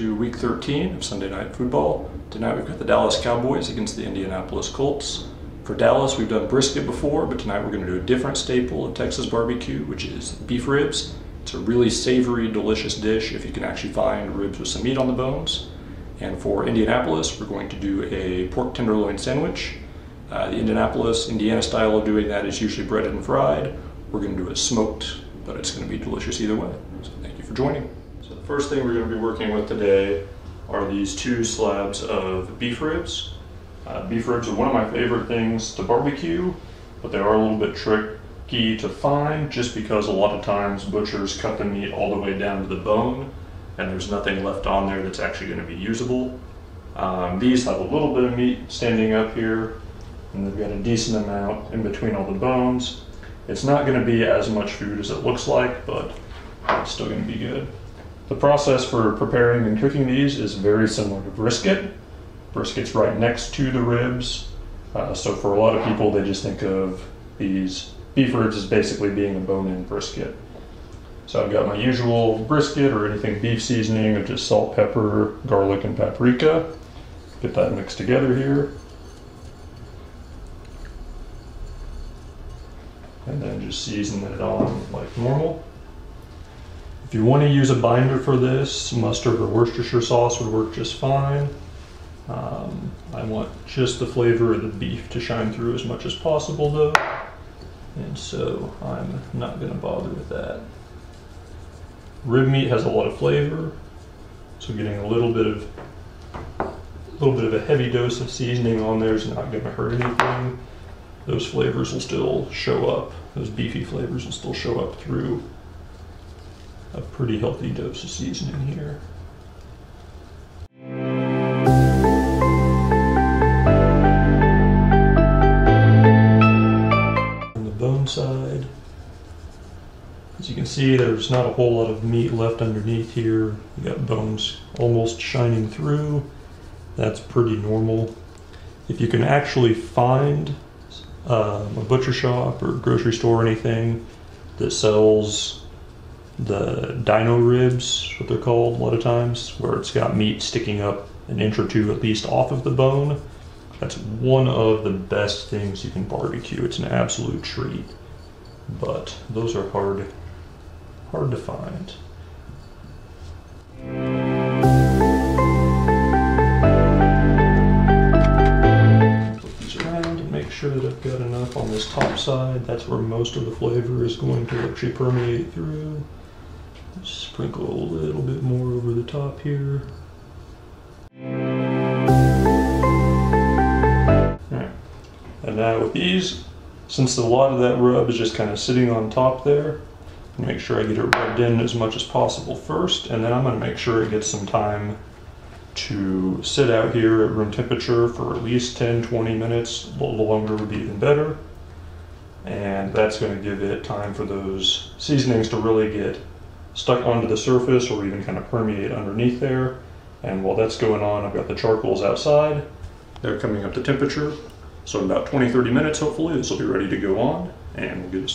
to week 13 of Sunday Night Football. Tonight we've got the Dallas Cowboys against the Indianapolis Colts. For Dallas, we've done brisket before, but tonight we're going to do a different staple of Texas barbecue, which is beef ribs. It's a really savory, delicious dish if you can actually find ribs with some meat on the bones. And for Indianapolis, we're going to do a pork tenderloin sandwich. The Indiana style of doing that is usually breaded and fried. We're going to do it smoked, but it's going to be delicious either way. So thank you for joining. So the first thing we're going to be working with today are these 2 slabs of beef ribs. Beef ribs are one of my favorite things to barbecue, but they are a little bit tricky to find just because a lot of times butchers cut the meat all the way down to the bone and there's nothing left on there that's actually going to be usable. These have a little bit of meat standing up here, and they've got a decent amount in between all the bones. It's not going to be as much food as it looks like, but it's still going to be good. The process for preparing and cooking these is very similar to brisket. Brisket's right next to the ribs, so for a lot of people they just think of these beef ribs as basically being a bone-in brisket. So I've got my usual brisket or anything beef seasoning of just salt, pepper, garlic, and paprika. Get that mixed together here. And then just season it on like normal. If you want to use a binder for this, mustard or Worcestershire sauce would work just fine. I want just the flavor of the beef to shine through as much as possible though, and so I'm not going to bother with that. Rib meat has a lot of flavor, so getting a little bit of a heavy dose of seasoning on there is not going to hurt anything. Those flavors will still show up, those beefy flavors will still show up through a pretty healthy dose of seasoning here. On the bone side, as you can see, there's not a whole lot of meat left underneath here. You got bones almost shining through. That's pretty normal. If you can actually find a butcher shop or grocery store or anything that sells the dino ribs, what they're called a lot of times, where it's got meat sticking up an inch or 2 at least off of the bone, that's one of the best things you can barbecue. It's an absolute treat, but those are hard to find. Make sure that I've got enough on this top side. That's where most of the flavor is going to actually permeate through. Sprinkle a little bit more over the top here. Alright, and now with these, since a lot of that rub is just kind of sitting on top there, make sure I get it rubbed in as much as possible first, and then I'm going to make sure it gets some time to sit out here at room temperature for at least 10-20 minutes. A little longer would be even better, and that's going to give it time for those seasonings to really get stuck onto the surface or even kind of permeate underneath there. And while that's going on, I've got the charcoals outside. They're coming up to temperature, so in about 20-30 minutes hopefully this will be ready to go on and we'll get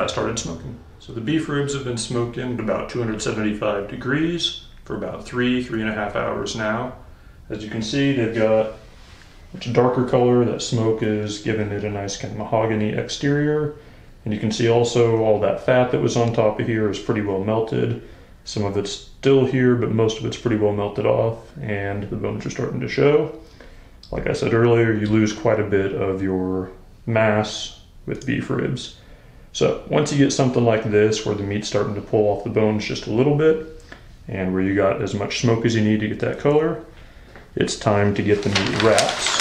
started smoking. So the beef ribs have been smoking at about 275 degrees for about 3.5 hours now. As you can see, they've got much darker color. That smoke is giving it a nice kind of mahogany exterior. And you can see also all that fat that was on top of here is pretty well melted. Some of it's still here, but most of it's pretty well melted off, and the bones are starting to show. Like I said earlier, you lose quite a bit of your mass with beef ribs. So once you get something like this, where the meat's starting to pull off the bones just a little bit, and where you got as much smoke as you need to get that color, it's time to get the meat wraps.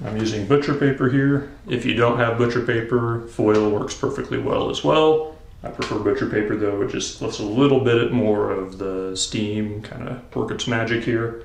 I'm using butcher paper here. If you don't have butcher paper, foil works perfectly well as well. I prefer butcher paper though, it just lets a little bit more of the steam kind of work its magic here.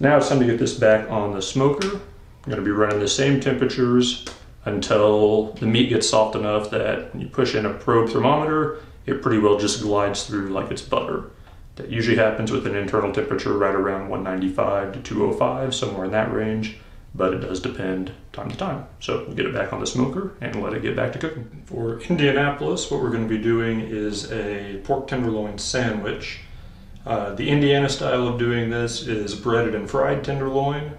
Now it's time to get this back on the smoker. I'm going to be running the same temperatures until the meat gets soft enough that you push in a probe thermometer it pretty well just glides through like it's butter. That usually happens with an internal temperature right around 195 to 205, somewhere in that range, but it does depend time to time. So we'll get it back on the smoker and let it get back to cooking. For Indianapolis, what we're going to be doing is a pork tenderloin sandwich. The Indiana style of doing this is breaded and fried tenderloin,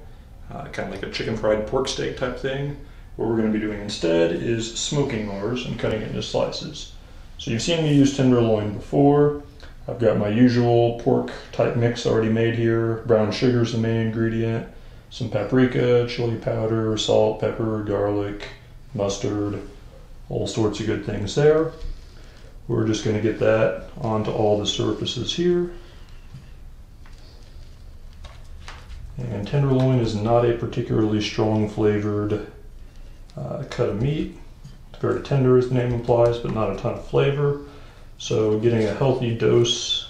kind of like a chicken fried pork steak type thing. What we're going to be doing instead is smoking ours and cutting it into slices. So you've seen me use tenderloin before. I've got my usual pork type mix already made here. Brown sugar is the main ingredient. Some paprika, chili powder, salt, pepper, garlic, mustard, all sorts of good things there. We're just going to get that onto all the surfaces here. And tenderloin is not a particularly strong flavored cut of meat. It's very tender, as the name implies, but not a ton of flavor. So getting a healthy dose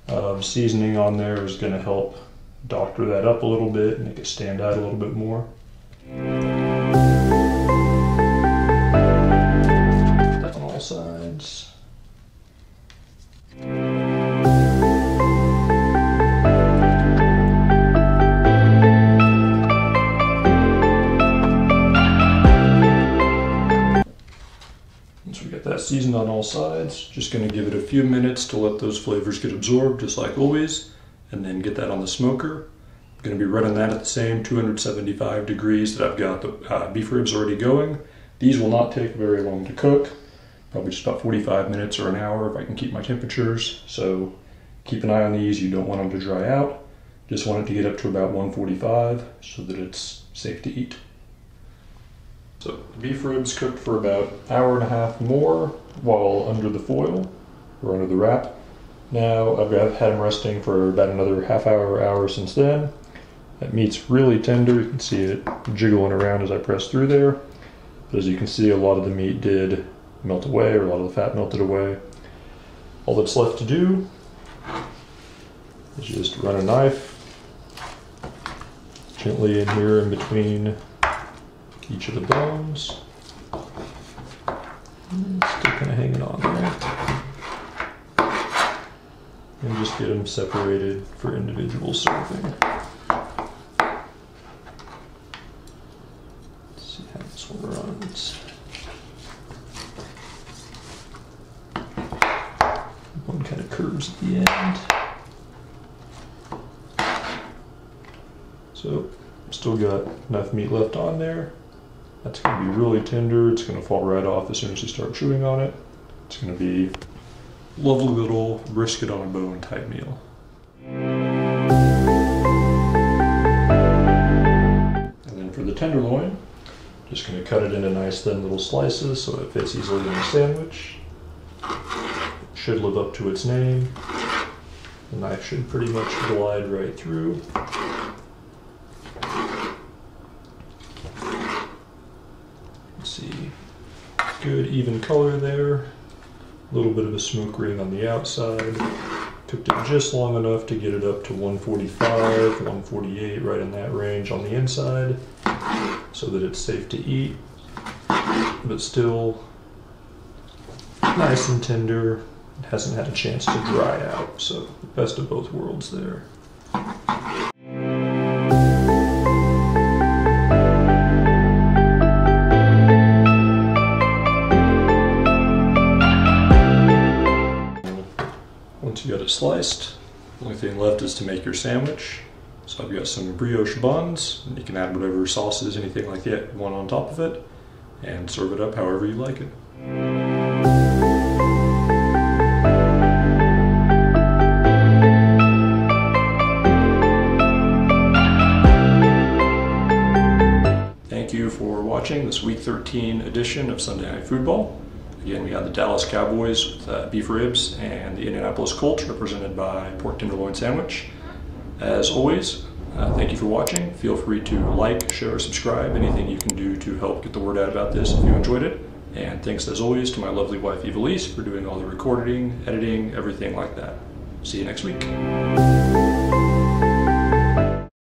of seasoning on there is going to help doctor that up a little bit and make it stand out a little bit more. On all sides. That seasoned on all sides, just going to give it a few minutes to let those flavors get absorbed, just like always, and then get that on the smoker. I'm going to be running that at the same 275 degrees that I've got the beef ribs already going. These will not take very long to cook, probably just about 45 minutes or an hour if I can keep my temperatures. So keep an eye on these, you don't want them to dry out. Just want it to get up to about 145 so that it's safe to eat. So the beef ribs cooked for about an hour and a half more while under the foil or under the wrap. Now I've had them resting for about another half hour since then. That meat's really tender. You can see it jiggling around as I press through there. But as you can see, a lot of the meat did melt away, or a lot of the fat melted away. All that's left to do is just run a knife gently in here in between each of the bones. Still kind of hanging on there. And just get them separated for individual serving. Let's see how this one runs. One kind of curves at the end. So, still got enough meat left on there. That's going to be really tender. It's going to fall right off as soon as you start chewing on it. It's going to be a lovely little brisket on a bone type meal. And then for the tenderloin, just going to cut it into nice thin little slices so it fits easily in the sandwich. It should live up to its name. The knife should pretty much glide right through. See, good even color there, a little bit of a smoke ring on the outside. Cooked it just long enough to get it up to 145, 148, right in that range on the inside, so that it's safe to eat, but still nice and tender. It hasn't had a chance to dry out, so the best of both worlds there. Once you got it sliced, the only thing left is to make your sandwich. So I've got some brioche buns, and you can add whatever sauces, anything like that you want on top of it, and serve it up however you like it. Thank you for watching this Week 13 edition of Sunday Night Football. Again, we got the Dallas Cowboys with beef ribs and the Indianapolis Colts represented by pork tenderloin sandwich. As always, thank you for watching. Feel free to like, share, subscribe, anything you can do to help get the word out about this if you enjoyed it. And thanks as always to my lovely wife Evelise for doing all the recording, editing, everything like that. See you next week.